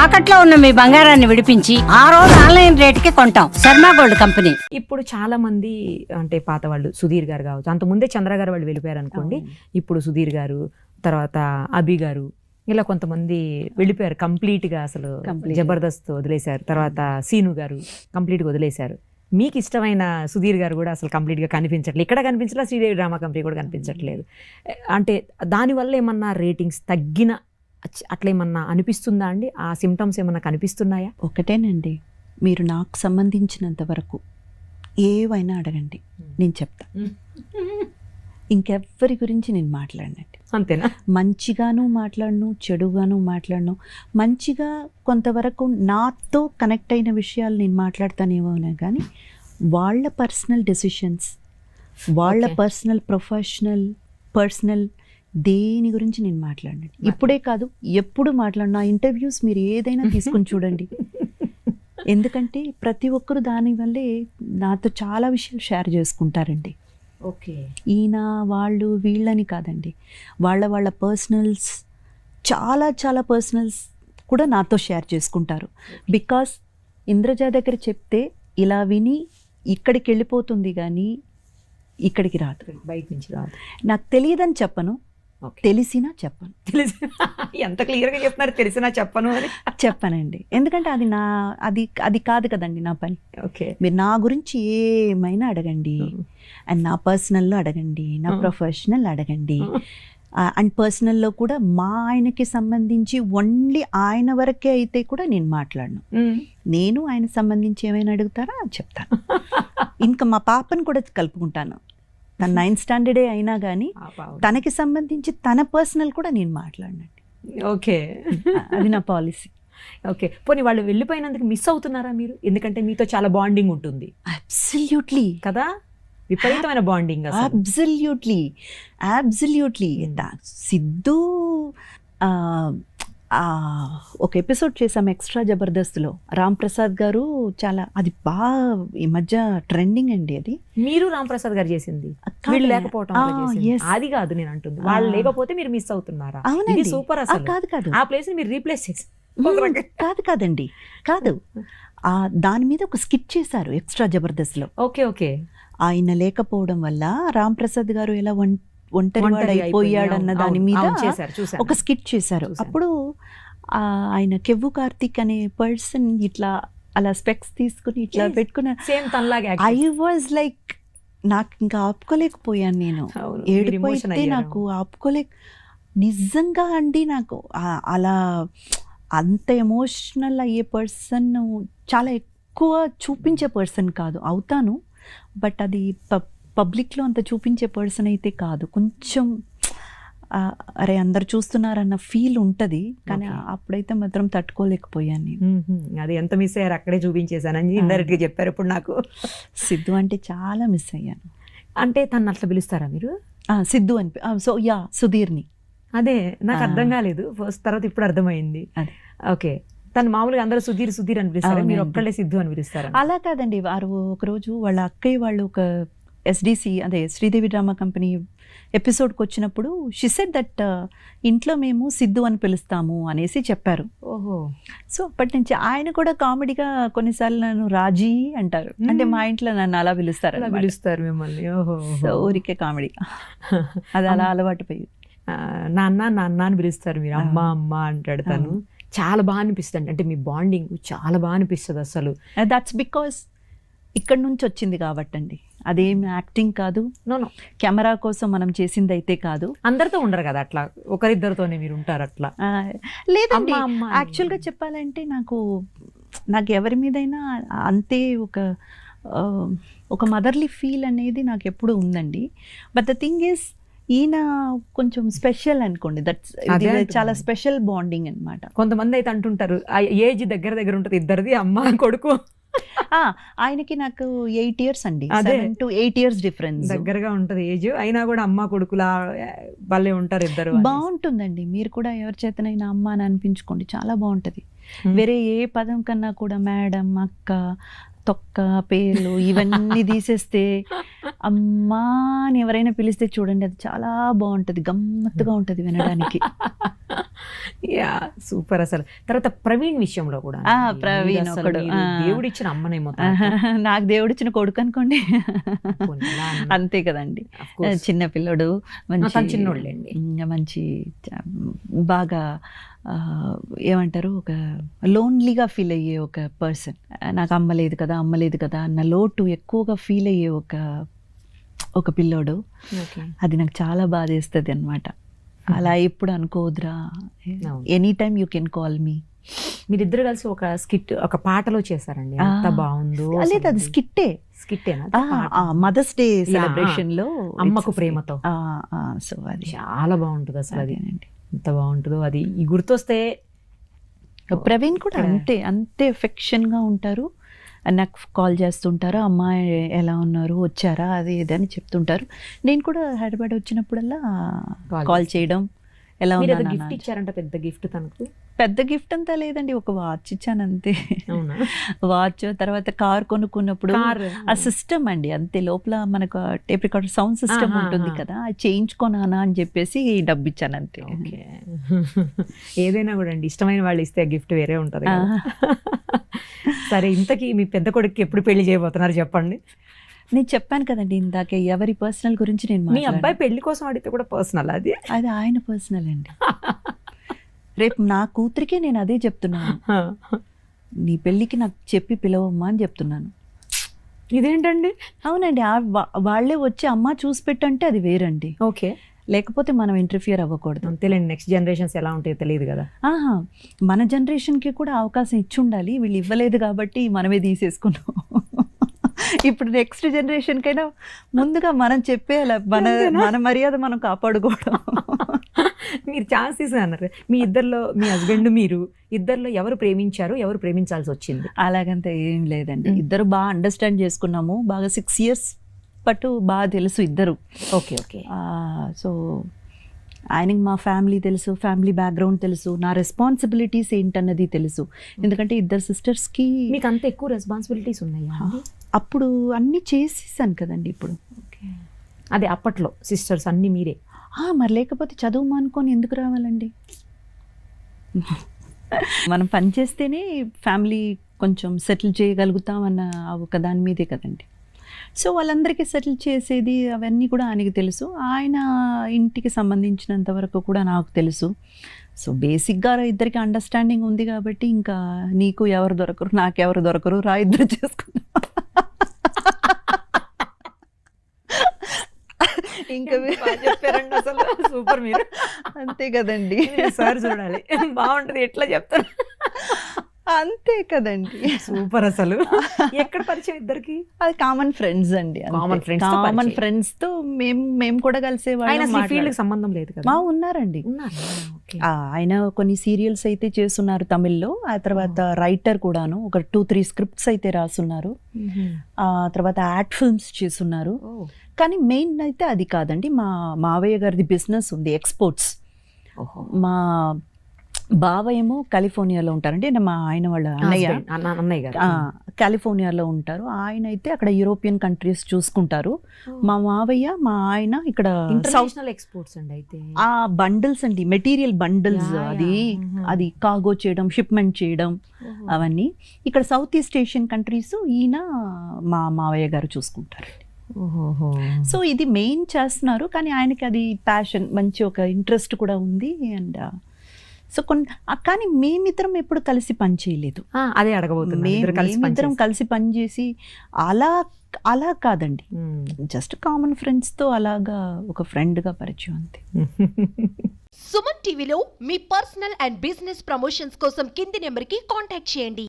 తాకట్లో ఉన్న మీ బంగారాన్ని విడిపించి ఆ రోజు ఆన్లైన్ రేటుకి కొంటాం. Sharma gold company. ఇప్పుడు చాలా మంది అంటే పాత వాళ్ళు సుధీర్ గారు కావచ్చు, అంతకుముందే చంద్ర గారు వాళ్ళు వెళ్ళిపోయారు అనుకోండి. ఇప్పుడు సుధీర్ గారు, తర్వాత అభి గారు, ఇలా కొంతమంది వెళ్ళిపోయారు కంప్లీట్గా. అసలు జబర్దస్త్ వదిలేశారు. తర్వాత సీను గారు కంప్లీట్గా వదిలేశారు. మీకు ఇష్టమైన సుధీర్ గారు కూడా అసలు కంప్లీట్గా కనిపించట్లేదు. ఇక్కడ కనిపించట్లేదు, శ్రీదేవి డ్రామా కంపెనీ కూడా కనిపించట్లేదు. అంటే దానివల్ల ఏమన్నా రేటింగ్స్ తగ్గిన అట్లా ఏమన్నా అనిపిస్తుందా అండి? ఆ సిమ్టమ్స్ ఏమన్నా కనిపిస్తున్నాయా? ఒకటేనండి, మీరు నాకు సంబంధించినంత వరకు ఏవైనా అడగండి, నేను చెప్తా. ఇంకెవ్వరి గురించి నేను మాట్లాడినండి. అంతేనా? మంచిగాను మాట్లాడను, చెడుగాను మాట్లాడను. మంచిగా కొంతవరకు నాతో కనెక్ట్ అయిన విషయాలు నేను మాట్లాడతానేమో కానీ వాళ్ళ పర్సనల్ డెసిషన్స్, వాళ్ళ పర్సనల్ దేని గురించి నేను మాట్లాడినండి. ఇప్పుడే కాదు, ఎప్పుడు మాట్లాడిన ఇంటర్వ్యూస్ మీరు ఏదైనా తీసుకుని చూడండి. ఎందుకంటే ప్రతి ఒక్కరు దానివల్లే నాతో చాలా విషయాలు షేర్ చేసుకుంటారండి. ఓకే, ఈయన వాళ్ళు వీళ్ళని కాదండి, వాళ్ళ పర్సనల్స్, చాలా పర్సనల్స్ కూడా నాతో షేర్ చేసుకుంటారు. బికాస్ ఇంద్రజ దగ్గర చెప్తే ఇలా విని ఇక్కడికి వెళ్ళిపోతుంది కానీ ఇక్కడికి రాదు, బయట నుంచి రాదు. నాకు తెలియదని చెప్పను, తెలిసినా చెప్పను. ఎంత క్లియర్గా చెప్తున్నారు, తెలిసినా చెప్పను అని. చెప్పనండి, ఎందుకంటే అది కాదు కదండి నా పని. ఓకే, మీరు నా గురించి ఏమైనా అడగండి, అండ్ నా పర్సనల్లో అడగండి, నా ప్రొఫెషనల్ అడగండి. అండ్ పర్సనల్లో కూడా మా ఆయనకి సంబంధించి ఓన్లీ ఆయన వరకే అయితే కూడా నేను మాట్లాడను. నేను ఆయన సంబంధించి ఏమైనా అడుగుతారా చెప్తాను. ఇంకా మా పాపను కూడా కలుపుకుంటాను. తన 9th స్టాండర్డ్ అయినా కానీ తనకి సంబంధించి తన పర్సనల్ కూడా నేను మాట్లాడినండి. ఓకే, అది నా పాలసీ. ఓకే, పోనీ వాళ్ళు వెళ్ళిపోయినందుకు మిస్ అవుతున్నారా మీరు? ఎందుకంటే మీతో చాలా బాండింగ్ ఉంటుంది. అబ్సల్యూట్లీ కదా, విపరీతమైన బాండింగ్. అబ్సల్యూట్లీ సిద్ధు ఒక ఎపిసోడ్ చేసాం ఎక్స్ట్రా జబర్దస్త్లో. రామ్ ప్రసాద్ గారు చాలా, అది బాగా ఈ మధ్య ట్రెండింగ్ అండి. అది మీరు రామ్ ప్రసాద్ గారు చేసింది, వీళ్ళు లేకపోవటం అది కాదు నేను అంటుంది. వాళ్ళు లేకపోతే మీరు మిస్ అవుతున్నారా? ఇది సూపర్. అసలు కాదు, ఆ ప్లేస్ మీరు రీప్లేస్ చేసి కాదండి, కాదు. దాని మీద ఒక స్కిట్ చేశారు ఎక్స్ట్రా జబర్దస్త్లో. ఓకే, ఆయన లేకపోవడం వల్ల రామ్ ప్రసాద్ గారు ఎలా ఒంటరివాడైపోయాడన్న దాని మీద ఒక స్కిట్ చేశారు. అప్పుడు ఆయన కెవ్వు కార్తిక్ అనే పర్సన్ ఇట్లా అలా స్పెక్స్ తీసుకుని ఇట్లా పెట్టుకున్నారు. ఐ వాజ్ లైక్, నాకు ఇంకా ఆపుకోలేకపోయాను. నేను ఏడిపోయితే నాకు నిజంగా అండి, నాకు అలా అంత ఎమోషనల్ అయ్యే పర్సన్, చాలా ఎక్కువ చూపించే పర్సన్ కాదు. అవుతాను, బట్ అది పబ్లిక్లో అంత చూపించే పర్సన్ అయితే కాదు. కొంచెం అరే అందరు చూస్తున్నారన్న ఫీల్ ఉంటుంది, కానీ అప్పుడైతే మాత్రం తట్టుకోలేకపోయాను నేను. అది ఎంత మిస్ అయ్యారు, అక్కడే చూపించేశానని ఇండైరెక్ట్గా చెప్పారు. ఇప్పుడు నాకు సిద్ధు అంటే చాలా మిస్ అయ్యాను. అంటే తను అట్లా పిలుస్తారా మీరు? సిద్ధు అని. సో సుధీర్ని. అదే నాకు అర్థం కాలేదు ఫస్ట్, తర్వాత ఇప్పుడు అర్థమైంది. ఓకే, తను మామూలుగా అందరూ సుధీర్ అని పిలుస్తారు, మీరు ఒక్కళ్ళే సిద్ధు అని పిలుస్తారు? అలా కాదండి, వారు ఒకరోజు వాళ్ళ అక్కయ్య వాళ్ళు ఒక SDC అదే శ్రీదేవి డ్రామా కంపెనీ ఎపిసోడ్కి వచ్చినప్పుడు షీ సెడ్ దట్ ఇంట్లో మేము సిద్ధు అని పిలుస్తాము అనేసి చెప్పారు. ఓహో, సో అప్పటి నుంచి ఆయన కూడా కామెడీగా కొన్నిసార్లు నన్ను రాజీ అంటారు. అంటే మా ఇంట్లో నన్ను అలా పిలుస్తారు మిమ్మల్ని. ఓహో, సో ఊరికే కామెడీగా అది అలా అలవాటు పోయి నాన్న అని పిలుస్తారు మీరు. అమ్మ అంటాడు తను. చాలా బాగా అనిపిస్తుంది, అంటే మీ బాండింగ్ చాలా బాగా అనిపిస్తుంది అసలు. దట్స్ బికాస్ ఇక్కడ నుంచి వచ్చింది కాబట్టి అండి, అదేం యాక్టింగ్ కాదు, కెమెరా కోసం మనం చేసింది అయితే కాదు. అందరితో ఉండరు కదా అట్లా, ఒకరిద్దరితోనే మీరు ఉంటారు అట్లా? లేదండి, యాక్చువల్గా చెప్పాలంటే నాకు ఎవరి మీదైనా అంతే ఒక మదర్లీ ఫీల్ అనేది నాకు ఎప్పుడు ఉందండి. బట్ ద థింగ్ ఈస్, ఈయన కొంచెం స్పెషల్ అనుకోండి, దట్స్ చాలా స్పెషల్ బాండింగ్ అన్నమాట. కొంతమంది అయితే అంటుంటారు ఏజ్ దగ్గర ఉంటుంది ఇద్దరిది, అమ్మ కొడుకు. ఆయనకి నాకు 8 years అండి, 7 to 8 years డిఫరెన్స్. దగ్గరగా ఉంటుంది ఏజ్, అయినా కూడా అమ్మ కొడుకులా భలే ఉంటారు ఇద్దరు. బాగుంటుందండి, మీరు కూడా ఎవరి చేతనైనా అమ్మ అని అనిపించుకోండి, చాలా బాగుంటుంది. వేరే ఏ పదం కన్నా కూడా మేడం, అక్క, తొక్క, పేర్లు ఇవన్నీ తీసేస్తే అమ్మా అని ఎవరైనా పిలిస్తే చూడండి, అది చాలా బాగుంటుంది, గమ్మత్తుగా ఉంటుంది వినడానికి. యా సూపర్ అసలు. తర్వాత ప్రవీణ్ విషయంలో కూడా ప్రవీణ్ ఒకడు దేవుడు ఇచ్చిన అమ్మనేమో నాకు దేవుడిచ్చిన కొడుకు అనుకోండి. అంతే కదండి, చిన్న పిల్లడు, మంచి చిన్నోళ్ళండి, మంచి బాగా ఏమంటారు, ఒక లోన్లీగా ఫీల్ అయ్యే ఒక పర్సన్. నాకు అమ్మలేదు కదా అన్న లోటు ఎక్కువగా ఫీల్ అయ్యే ఒక పిల్లోడు. అది నాకు చాలా బాధేస్తుంది అనమాట. అలా ఎప్పుడు అనుకోవద్దురా, any time you can call me. మీరిద్దరు కలిసి ఒక స్కిట్, ఒక పాటలో చేశారండి, ఎంత బాగుందో. లేదు, అది స్కిట్టేనా, మదర్స్ డే సెలబ్రేషన్ లో అమ్మకు ప్రేమతో. సో అది చాలా బాగుంటుంది అసలు, అది ఎంత బాగుంటుందో. అది ఈ గుర్తొస్తే. ప్రవీణ్ కూడా అంతే ఎఫెక్షన్ గా ఉంటారు, నాకు కాల్ చేస్తుంటారు, అమ్మాయి ఎలా ఉన్నారు, వచ్చారా, అది ఇది అని చెప్తుంటారు. నేను కూడా హైదరాబాద్ వచ్చినప్పుడల్లా కాల్ చేయడం, ఎలా ఉన్నారు. గిఫ్ట్ ఇచ్చారంట, పెద్ద గిఫ్ట్ తనకు. పెద్ద గిఫ్ట్ అంతా లేదండి, ఒక వాచ్ ఇచ్చాను అంతే. వాచ్, తర్వాత కార్ కొనుక్కున్నప్పుడు ఆ సిస్టమ్ అండి అంతే, లోపల మనకు టేప్ రికార్డర్ సౌండ్ సిస్టమ్ ఉంటుంది కదా, అది చేయించుకోనా అని చెప్పేసి డబ్బు ఇచ్చాను అంతే. ఏదైనా కూడా అండి, ఇష్టమైన వాళ్ళు ఇస్తే గిఫ్ట్ వేరే ఉంటుంది. సరే, ఇంతకీ మీ పెద్ద కొడుకు ఎప్పుడు పెళ్లి చేయబోతున్నారు చెప్పండి. నేను చెప్పాను కదండి ఇందాకే, ఎవరి పర్సనల్ గురించి నేను. మీ అబ్బాయి పెళ్లి కోసం అడిగితే కూడా పర్సనల్, అది ఆయన పర్సనల్ అండి. రేపు నా కూతురికే నేను అదే చెప్తున్నాను, నీ పెళ్ళికి నాకు చెప్పి పిలవమ్మా అని చెప్తున్నాను. ఇదేంటండి? అవునండి, వాళ్ళే వచ్చి అమ్మ చూసి పెట్టంటే అది వేరండి. ఓకే, లేకపోతే మనం ఇంటర్ఫియర్ అవ్వకూడదు. అంతేలేండి, నెక్స్ట్ జనరేషన్స్ ఎలా ఉంటాయో తెలియదు కదా. మన జనరేషన్కి కూడా అవకాశం ఇచ్చి ఉండాలి, వీళ్ళు ఇవ్వలేదు కాబట్టి మనమే తీసేసుకున్నాం. ఇప్పుడు నెక్స్ట్ జనరేషన్ కైనా ముందుగా మనం చెప్పేయాలి, మన మర్యాద మనం కాపాడుకోవడం. మీరు ఛాన్సెస్ అన్నారు, మీ ఇద్దరిలో, మీ హస్బెండ్ మీరు ఇద్దరిలో ఎవరు ప్రేమించారు, ఎవరు ప్రేమించాల్సి వచ్చింది? అలాగంతా ఏం లేదండి, ఇద్దరు బాగా అండర్స్టాండ్ చేసుకున్నాము, బాగా 6 years పట్టు బాగా తెలుసు ఇద్దరు. ఓకే. సో ఆయనకి మా ఫ్యామిలీ తెలుసు, ఫ్యామిలీ బ్యాక్గ్రౌండ్ తెలుసు, నా రెస్పాన్సిబిలిటీస్ ఏంటన్నది తెలుసు. ఎందుకంటే ఇద్దరు సిస్టర్స్కి. మీకు అంత ఎక్కువ రెస్పాన్సిబిలిటీస్ ఉన్నాయా? అప్పుడు అన్నీ చేసేసాను కదండి ఇప్పుడు. అదే అప్పట్లో సిస్టర్స్ అన్నీ మీరే. మరి లేకపోతే చదువు మానుకొని ఎందుకు రావాలండి? మనం పని చేస్తేనే ఫ్యామిలీ కొంచెం సెటిల్ చేయగలుగుతాం అన్న ఒక దాని మీదే కదండి. సో వాళ్ళందరికీ సెటిల్ చేసేది అవన్నీ కూడా ఆయనకి తెలుసు, ఆయన ఇంటికి సంబంధించినంత వరకు కూడా నాకు తెలుసు. సో బేసిక్గా ఇద్దరికి అండర్స్టాండింగ్ ఉంది కాబట్టి ఇంకా నీకు ఎవరు దొరకరు, నాకెవరు దొరకరు, రా ఇద్దరు చేసుకున్నా. ఇంకా చెప్పారండి అసలు, సూపర్. మీరు అంతే కదండి, సార్ చూడాలి, బాగుంటుంది ఎట్లా చెప్తారు. అంతే కదండి, సూపర్. అసలు ఎక్కడ పరిచయం ఇద్దరికి? అది కామన్ ఫ్రెండ్స్ అండి, కామన్ ఫ్రెండ్స్ తో మేము కూడా కలిసేవాళ్ళం. ఫీల్డ్ సంబంధం లేదు కదా? ఉన్నారండి, ఆయన కొన్ని సీరియల్స్ అయితే చేస్తున్నారు తమిళ్లో, ఆ తర్వాత రైటర్ కూడాను, ఒక 2-3 scripts అయితే రాసున్నారు, ఆ తర్వాత యాడ్ ఫిల్మ్స్ చేస్తున్నారు. కానీ మెయిన్ అయితే అది కాదండి, మా మావయ్య గారిది బిజినెస్ ఉంది, ఎక్స్పోర్ట్స్. మా బావ ఏమో కాలిఫోర్నియాలో ఉంటారండి, మా ఆయన వాళ్ళ అన్నయ్య గారు కాలిఫోర్నియాలో ఉంటారు. ఆయన అయితే అక్కడ యూరోపియన్ కంట్రీస్ చూసుకుంటారు. మా మావయ్య, మా ఆయన ఇక్కడ ఇంటర్నేషనల్ ఎక్స్పోర్ట్స్ అండి. అయితే ఆ బండిల్స్ అండి, మెటీరియల్ బండిల్స్, అది కార్గో చేయడం, షిప్మెంట్ చేయడం, అవన్నీ ఇక్కడ సౌత్ ఈస్ట్ ఏషియన్ కంట్రీస్ ఈయన మా మావయ్య గారు చూసుకుంటారు. సో ఇది మెయిన్ చేస్తున్నారు, కానీ ఆయనకి అది ప్యాషన్, మంచి ఒక ఇంట్రెస్ట్ కూడా ఉంది. అండ్ సో కానీ మేమిద్దరం ఎప్పుడు కలిసి పని చేయలేదు. అదే అడగబోతున్నా, మేమిద్దరం కలిసి పనిచేసి అలా కాదండి, జస్ట్ కామన్ ఫ్రెండ్స్తో అలాగా ఒక ఫ్రెండ్గా పరిచయం అంతే. సుమన్ టీవీలో మీ పర్సనల్ అండ్ బిజినెస్ ప్రమోషన్స్ కోసం కింది నెంబర్కి కాంటాక్ట్ చేయండి.